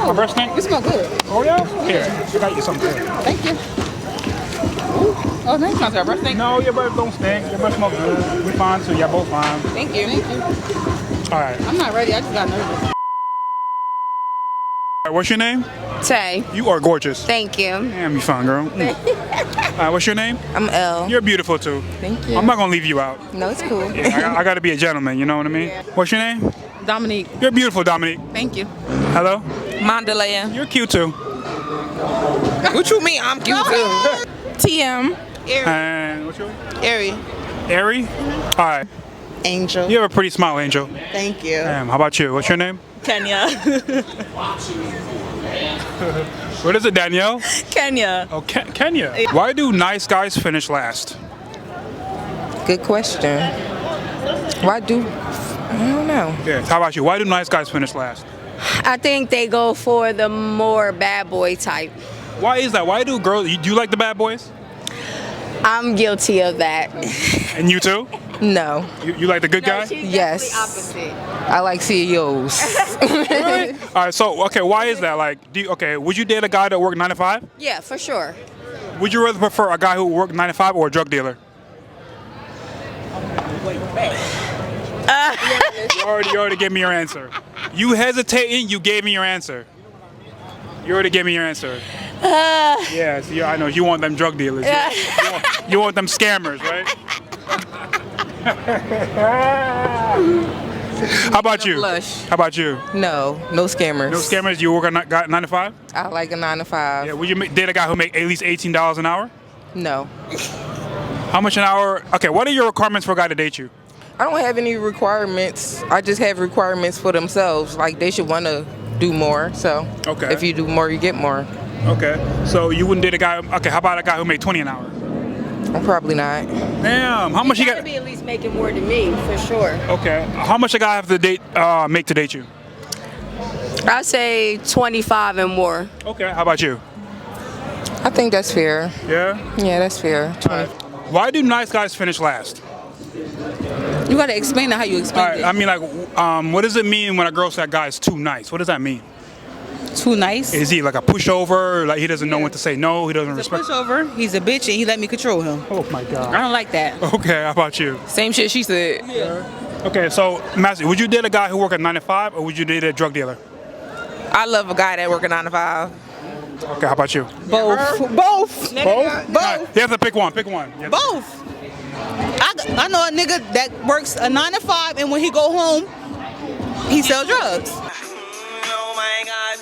My breath stink? You smell good. Oh yeah? Here, I got you something. Thank you. Ooh. Oh, thanks, not your breath stink. No, your breath don't stink. Your breath smell good. We fine too. Y'all both fine. Thank you. Thank you. All right. I'm not ready. I just got nervous. All right, what's your name? Tay. You are gorgeous. Thank you. Damn, you fine, girl. What's your name? I'm Elle. You're beautiful too. Thank you. I'm not gonna leave you out. No, it's cool. Yeah, I gotta be a gentleman, you know what I mean? What's your name? Dominique. You're beautiful, Dominique. Thank you. Hello? Mandalaya. You're cute too. What you mean? I'm cute too. TM. And what's your name? Ari. Ari? All right. Angel. You have a pretty smile, Angel. Thank you. Damn, how about you? What's your name? Kenya. What is it, Danielle? Kenya. Oh, Kenya. Why do nice guys finish last? Good question. Why do? I don't know. Yeah. How about you? Why do nice guys finish last? I think they go for the more bad boy type. Why is that? Why do girls? Do you like the bad boys? I'm guilty of that. And you too? No. You like the good guy? Yes. I like CEOs. Really? All right. So okay, why is that? Like, would you date a guy that worked 9 to 5? Yeah, for sure. Would you rather prefer a guy who worked 9 to 5 or a drug dealer? You already gave me your answer. You hesitating, you gave me your answer. You already gave me your answer. Yes, yeah, I know. You want them drug dealers. You want them scammers, right? How about you? Blush. How about you? No scammers. No scammers? You work a 9 to 5? I like a 9 to 5. Yeah. Would you date a guy who make at least $18 an hour? No. How much an hour? Okay, what are your requirements for a guy to date you? I don't have any requirements. I just have requirements for themselves. Like they should want to do more. So Okay. if you do more, you get more. Okay. So you wouldn't date a guy? Okay. How about a guy who make 20 an hour? I'm probably not. Damn. How much you got? be at least making more than me, for sure. Okay. How much a guy have to make to date you? I'd say 25 and more. Okay. How about you? I think that's fair. Yeah. Yeah, that's fair. 20. Why do nice guys finish last? You gotta explain it how you All explain right. it. I mean, like, what does it mean when a girl says a guy is too nice? What does that mean? Too nice. Is he like a pushover? Like he doesn't know when to say no? He doesn't He's a respect. pushover. He's a bitch and he let me control him. Oh my I God. don't like that. Okay. How about you? Same shit she said. Okay. So, Massey, would you date a guy who work at 9 to 5 or would you date a drug dealer? I love a guy that work a 9 to 5. Okay. How about you? Both. Both. Both. You have to pick one. Pick one. You have to- Both. I know a nigga that works a 9 to 5 and when he go home, he sell drugs. Oh my God,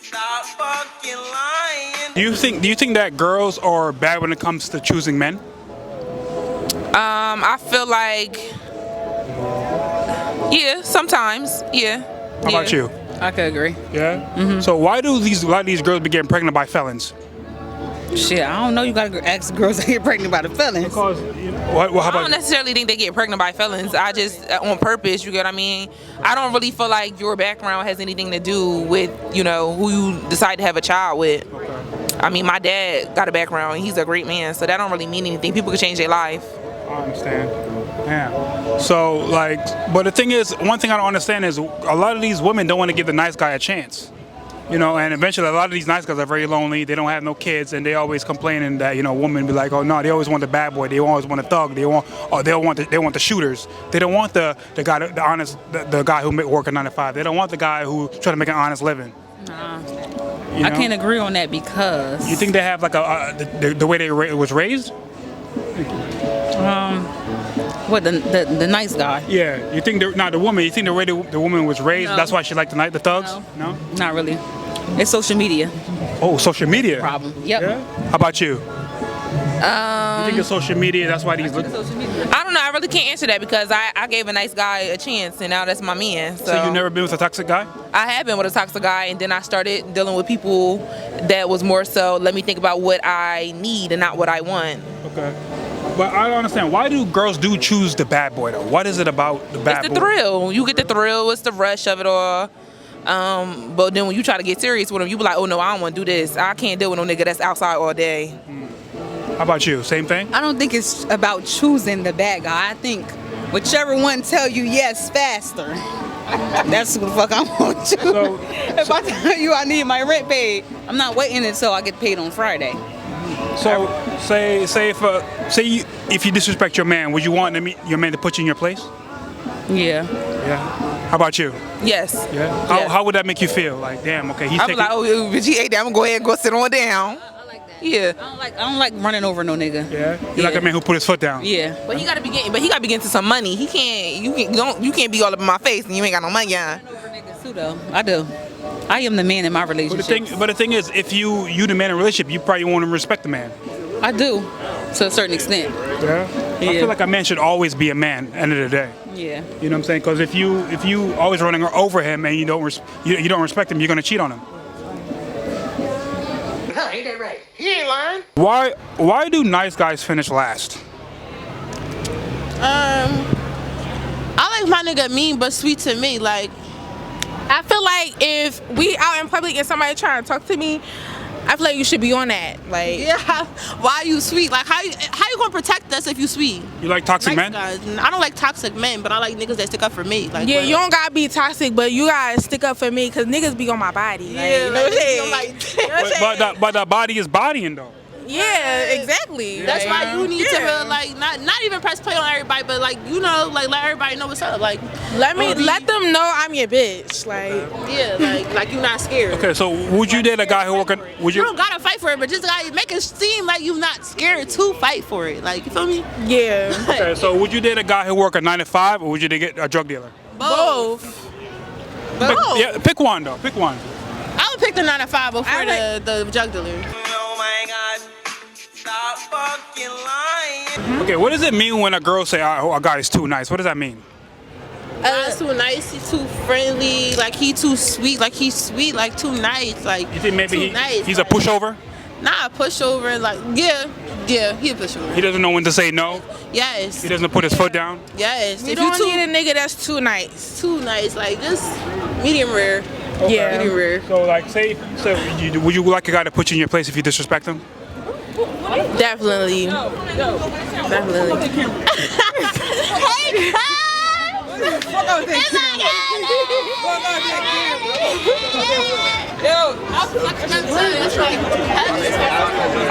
stop fucking lying. Do you think that girls are bad when it comes to choosing men? I feel like, yeah, sometimes, yeah. How about you? I could agree. Yeah. So why do a lot of these girls be getting pregnant by felons? Shit, I don't know. You gotta ask girls that get pregnant by the felons. Because how I about don't necessarily think they get pregnant by felons. I just, on purpose, you get what I mean? I don't really feel like your background has anything to do with, who you decide to have a child with. I mean, my dad got a background. He's a great man, so that don't really mean anything. People can change their life. I understand. Yeah. So but the thing is, one thing I don't understand is a lot of these women don't want to give the nice guy a chance. And eventually a lot of these nice guys are very lonely. They don't have no kids, and they always complaining that women be like, oh no, they always want the bad boy. They always want a thug. They want the shooters. They don't want the guy, the honest, the guy who work a 9 to 5. They don't want the guy who try to make an honest living. Nah. You I know? can't agree on that because You think they have like the way they was raised? what the nice guy? Yeah. You think the woman? You think the way the woman was raised? No. That's why she liked the thugs? No. Not really. It's social media Oh, social media. problem. Yep. Yeah. How about you? You think it's social media? That's why these look. Social media. I don't know. I really can't answer that because I gave a nice guy a chance, and now that's my man. So, So you never been with a toxic guy? I have been with a toxic guy, and then I started dealing with people that was more so, let me think about what I need and not what I want. Okay. But I don't understand. Why do girls choose the bad boy though? What is it about the bad It's boy? the thrill. You get the thrill. It's the rush of it all. But then when you try to get serious with him, you be like, oh no, I don't want to do this. I can't deal with no nigga that's outside all day. How about you? Same thing? I don't think it's about choosing the bad guy. I think whichever one tell you yes faster. That's what the fuck I want to. So, If I tell you I need my rent paid, I'm not waiting until I get paid on Friday. so say if you disrespect your man, would you want your man to put you in your place? Yeah. Yeah. How about you? Yes. Yeah. How would that make you feel? Like, damn, okay, he's I be taking. like, oh, bitch, he ate that. I'm gonna go ahead and go sit on down. I like that. Yeah. I don't like running over no nigga. Yeah. You like a man who put his foot down. Yeah. But he gotta be getting to some money. He can't. You can't be all up in my face and you ain't got no money, yeah. Running over niggas too though. I do. I am the man in my relationship. But the thing is, if you the man in a relationship, you probably want to respect the man. I do, to a certain extent. Yeah. I feel like a man should always be a man. End of the day. Yeah. You know what I'm saying? Because if you always running over him and you don't respect him, you're gonna cheat on him. Ain't that right? He ain't lying. Why do nice guys finish last? I like my nigga mean but sweet to me. Like, I feel like if we out in public and somebody trying to talk to me, I feel like you should be on that. Like, Yeah. why you sweet? Like, how you gonna protect us if you sweet? You like toxic men? Guys. I don't like toxic men, but I like niggas that stick up for me. Like, Yeah, what- you don't gotta be toxic, but you gotta stick up for me, cause niggas be on my body. Like, Yeah, you know what I'm saying? like, You know what I'm saying? But the body is bodying though. Yeah, exactly. That's Like, why you need to yeah. really, like not even press play on everybody, but like, you know, like let everybody know what's up. Like, let don't be- them know I'm your bitch. Like, yeah, like you not scared. Okay, so would you date a guy who working? Would You you? don't gotta fight for it, but just gotta make it seem like you not scared to fight for it. Like, you feel me? yeah, Okay, so would you date a guy who work a 9 to 5, or would you date a drug dealer? both. Pick one though. Pick one. I would pick the 9 to 5 before I the drug dealer. Oh my God, stop fucking lying. Okay, what does it mean when a girl say, "Oh, a guy is too nice"? What does that mean? He's too nice, he's too friendly, like he too sweet, like he's sweet, like too nice, like You think maybe too nice. he's a pushover? Nah, a pushover, like yeah, he a pushover. He doesn't know when to say no. Yes, He doesn't put his foot down. yes. You If don't you need a nigga that's too nice. too nice, like just medium rare. Yeah. Medium rare. So like, would you like a guy to put you in your place if you disrespect him? Definitely. Definitely.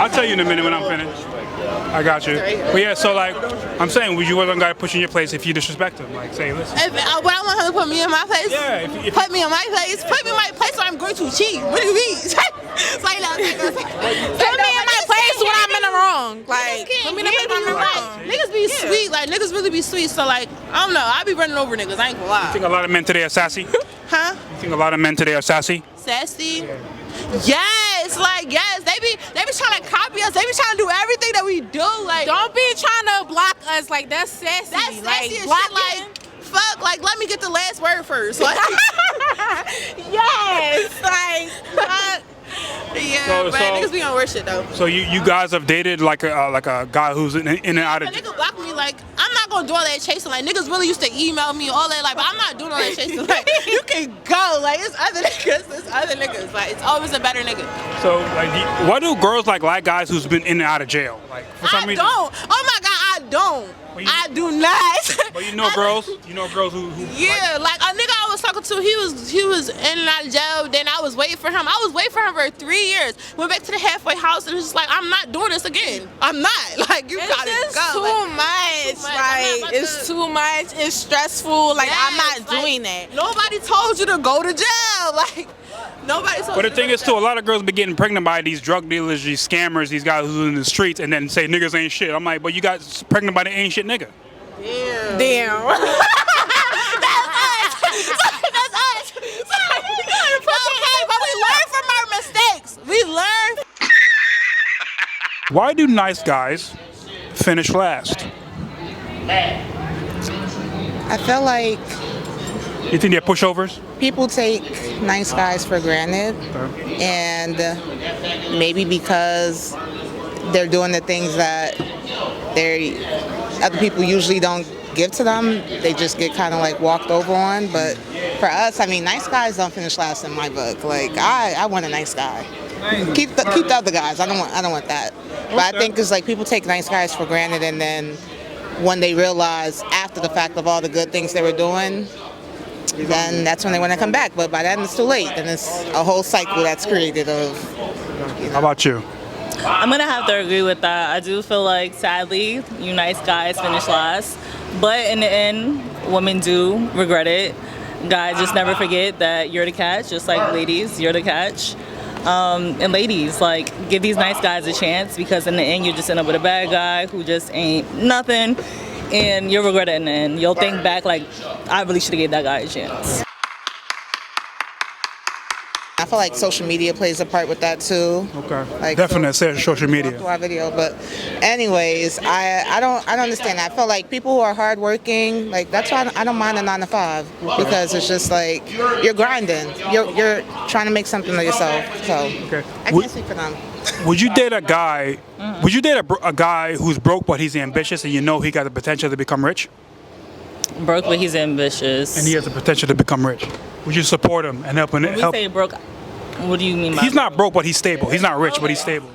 I'll tell you in a minute when I'm finished. I got you. But yeah, so like, I'm saying, would you want a guy to put you in your place if you disrespect him? Like, say, listen. But I want him to put me in my place. Yeah, if- put me in my place. Put me in my place, or I'm going to cheat. What do you mean? Like, no, Put me in my place when I'm in the wrong. Like, put me in the place when I'm in the wrong. Niggas be sweet, like niggas really be sweet. So like, I don't know. I be running over niggas. I ain't gonna lie. You think a lot of men today are sassy? Huh? You think a lot of men today are sassy? Sassy? Yes, like yes. They be trying to copy us. They be trying to do everything that we do. Like Don't be trying to block us. Like, that's sassy. that's like, sassy as block shit. Like fuck. Like let me get the last word first. Like yes. Like, fuck. yeah, So- but so- niggas be on worse shit though. So you guys have dated like a guy who's in and out A of. nigga block me, like I'm not gonna do all that chasing. Like niggas really used to email me all that, like, but I'm not doing all that chasing. Like you can go, like it's other niggas, like it's always a better nigga. So like, why do girls like guys who's been in and out of jail? Like for some I reason. don't. Oh my god, I don't. But you- I do not. But you know girls who Yeah, like a nigga I was talking to, he was in and out of jail. Then I was waiting for him. I was waiting for him for 3 years. Went back to the halfway house and was just like, I'm not doing this again. I'm not. Like you It's gotta just go. too Like, much. too much. I'm not Like, about it's to- too much. It's stressful. Like, I'm yes, not like, doing that. Nobody told you to go to jail. Like nobody told But you the thing to is go too, to a lot of girls be getting pregnant by these drug dealers, these scammers, these guys who's in the streets, and then say niggas ain't shit. I'm like, but you got pregnant by the ain't shit nigga. jail. Damn. That's us. Okay, but we learn from our mistakes. We learn. Why do nice guys finish last? I feel like You think they're pushovers? people take nice guys for granted, and maybe because they're doing the things that other people usually don't give to them, they just get kind of like walked over on. But for us, I mean, nice guys don't finish last in my book. Like I want a nice guy. Keep the other guys. I don't want that. But I think it's like people take nice guys for granted, and then when they realize after the fact of all the good things they were doing, then that's when they want to come back. But by then it's too late. Then it's a whole cycle that's created of. How about you? I'm gonna have to agree with that. I do feel like, sadly, you nice guys finish last, but in the end, women do regret it. Guys just never forget that you're the catch, just like ladies, you're the catch. And ladies, like, give these nice guys a chance, because in the end, you just end up with a bad guy who just ain't nothing, and you'll regret it in the end. You'll think back like, I really should have gave that guy a chance. I feel like social media plays a part with that too. Okay. Like, Definitely, social media. Through our video, but anyways, I don't understand that. I feel like people who are hardworking, like that's why I don't mind a 9 to 5, because it's just like you're grinding, you're trying to make something of yourself. So Okay. I can't speak for them. Would you date a guy? Would you date a guy who's broke but he's ambitious and you know he got the potential to become rich? Broke, but he's ambitious. And he has the potential to become rich. Would you support him and help him? When we say broke, what do you mean by He's not broke, but he's stable. He's not rich, but he's stable.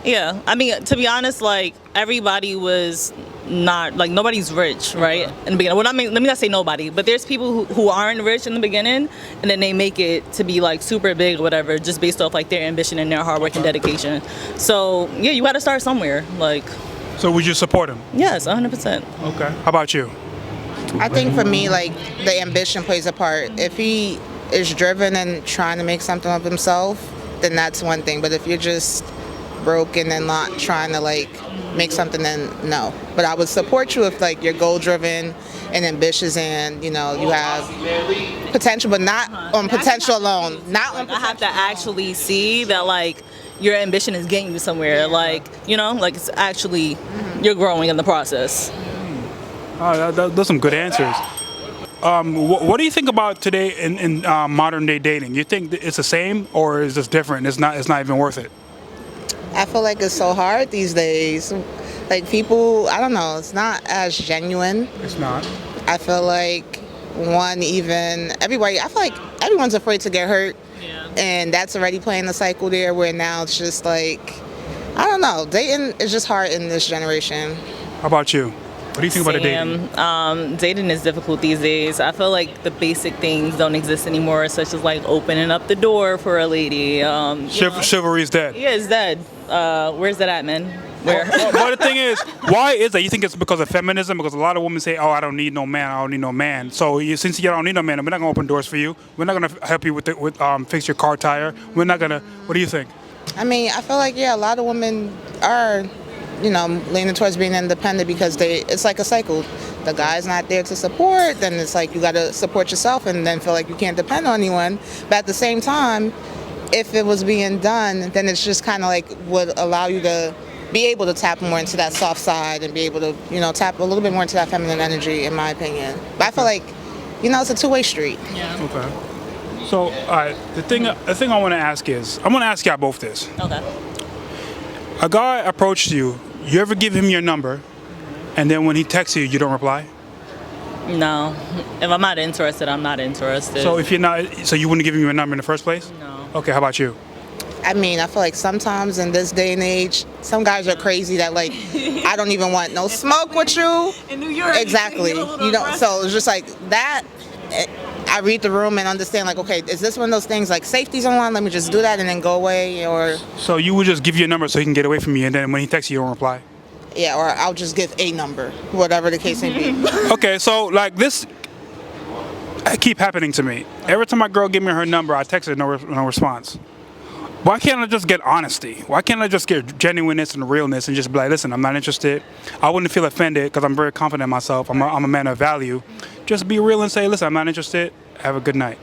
Yeah, I mean, to be honest, like, everybody was not, like, nobody's rich, right? In the beginning. Well, I mean, let me not say nobody, but there's people who aren't rich in the beginning, and then they make it to be, like, super big or whatever, just based off, like, their ambition and their hard work and dedication. So, yeah, you got to start somewhere, like. So would you support him? Yes, 100%. Okay. How about you? I think for me, like, the ambition plays a part. If he is driven and trying to make something of himself, then that's one thing. But if you're just broken and not trying to, like, make something, then no. But I would support you if, like, you're goal driven and ambitious, and you know you have potential, but not on potential alone. Not on. I have to actually see that, like, your ambition is getting you somewhere. Like, you know, like, it's actually you're growing in the process. Those some good answers. What do you think about today in modern day dating? You think it's the same, or is this different? It's not even worth it. I feel like it's so hard these days. Like, people, I don't know, it's not as genuine. It's not. I feel like everybody, I feel like everyone's afraid to get hurt. Yeah. And that's already playing the cycle there, where now it's just like, I don't know, dating is just hard in this generation. How about you? What do you think about the dating? Dating is difficult these days. I feel like the basic things don't exist anymore, such as, like, opening up the door for a lady. Chivalry is dead. Yeah, it's dead. Where's that at, man? Where? But the thing is, why is that? You think it's because of feminism? Because a lot of women say, "Oh, I don't need no man. I don't need no man." So since you don't need no man, we're not gonna open doors for you. We're not gonna help you with fix your car tire. We're not gonna. What do you think? I mean, I feel like, yeah, a lot of women are, you know, leaning towards being independent, because it's like a cycle. The guy's not there to support, then it's like you got to support yourself and then feel like you can't depend on anyone. But at the same time, if it was being done, then it's just kind of like would allow you to be able to tap more into that soft side and be able to, you know, tap a little bit more into that feminine energy, in my opinion. But I feel like, you know, it's a two-way street. Yeah. Okay. So, all right, the thing I want to ask is, I'm gonna ask y'all both this. Okay. A guy approached you. You ever give him your number, and then when he texts you, you don't reply? No. If I'm not interested, I'm not interested. So if you're not, so you wouldn't give him your number in the first place? No. Okay. How about you? I mean, I feel like sometimes in this day and age, some guys are crazy that, like, I don't even want no smoke with you. In New York. Exactly. You know, so it's just like that. I read the room and understand, like, okay, is this one of those things like safety's on line? Let me just do that and then go away, or So you would just give your number so he can get away from you, and then when he texts you, you don't reply? yeah, or I'll just give a number, whatever the case may be. Okay, so like this, it keep happening to me. Every time my girl give me her number, I text her, no response. Why can't I just get honesty? Why can't I just get genuineness and realness and just be like, listen, I'm not interested. I wouldn't feel offended because I'm very confident in myself. I'm a man of value. Just be real and say, listen, I'm not interested. Have a good night.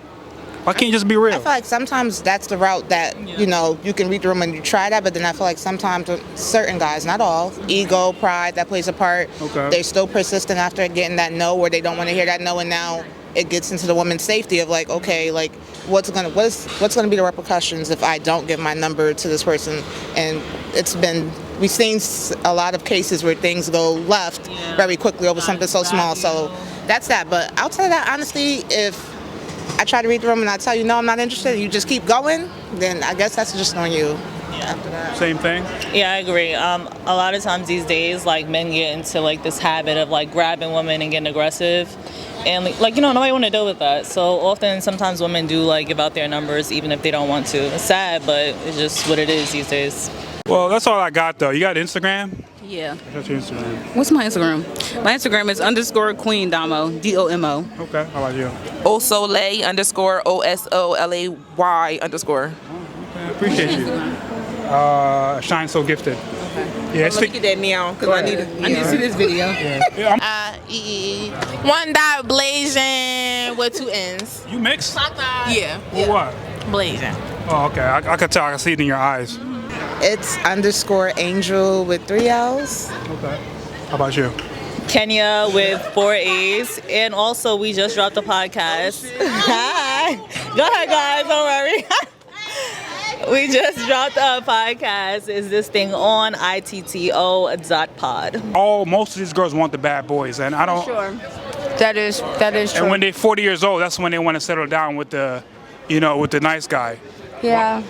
Why can't you just be real? I feel like sometimes that's the route that, you know, you can read the room and you try that, but then I feel like sometimes with certain guys, not all, ego, pride, that plays a part. Okay. They're still persistent after getting that no, where they don't want to hear that no, and now it gets into the woman's safety of like, okay, like what's gonna be the repercussions if I don't give my number to this person? And we've seen a lot of cases where things go left very quickly over something so small. So that's that. But outside of that, honestly, if I try to read the room and I tell you no, I'm not interested, and you just keep going, then I guess that's just on you. After that. Same thing? Yeah, I agree. A lot of times these days, like, men get into like this habit of like grabbing women and getting aggressive. and like nobody want to deal with that. So often, sometimes women do like give out their numbers even if they don't want to. It's sad, but it's just what it is these days. Well, that's all I got though. You got Instagram? Yeah. That's your Instagram. What's my Instagram? My Instagram is _Queen Domo, DOMO. Okay. How about you? Osolay _ OSOLAY _ Okay, I appreciate you. Shine So Gifted. Yeah, Let me get that now because I need to see this video. Yeah, One dot blazing with 2 N's. you mix? Yeah. Or what? Blazing. Oh, okay. I can tell. I can see it in your eyes. It's _Angel with 3 L's. Okay. How about you? Kenya with 4 A's, and also we just dropped a podcast. Hi. Go ahead, guys. Don't worry. We just dropped a podcast. Is this thing on ITTO.pod? Most of these girls want the bad boys, and I don't. Sure. That is true. And when they're 40 years old, that's when they want to settle down with the, with the nice guy. Yeah.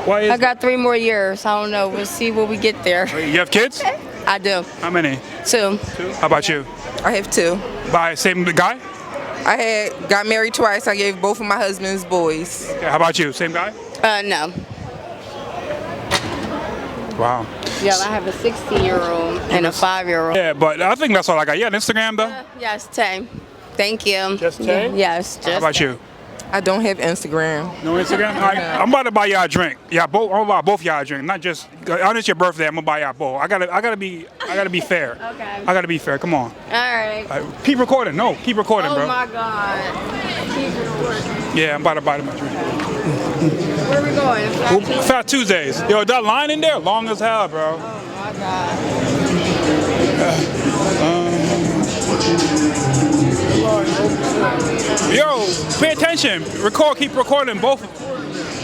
Why is I got 3 more years. I don't know. We'll see when we get there. You have kids? I do. How many? 2. How about you? I have 2. By same guy? I got married twice. I gave both of my husbands boys. Okay, how about you? Same guy? No. Wow. Yeah, I have a 16-year-old and a 5-year-old. Yeah, but I think that's all I got. Yeah, Instagram though? Yes, Tay. Thank you. Just Tay? Yes. Just How about you? I don't have Instagram. No Instagram? All right, I'm about to buy y'all a drink. Yeah, both. I'm gonna buy both y'all a drink. Not just on it's your birthday. I'm gonna buy y'all both. I gotta be fair. Okay. I gotta be fair. Come on. All right. Keep recording. No, keep recording, bro. Oh my God. Keep it working. Yeah, I'm about to buy them a drink. Where are we going? Fat Tuesdays. Yo, that line in there, long as hell, bro. Oh my God. Yo, pay attention. Record, keep recording both.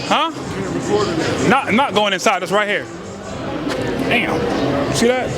Huh? Not going inside. That's right here. Damn. See that?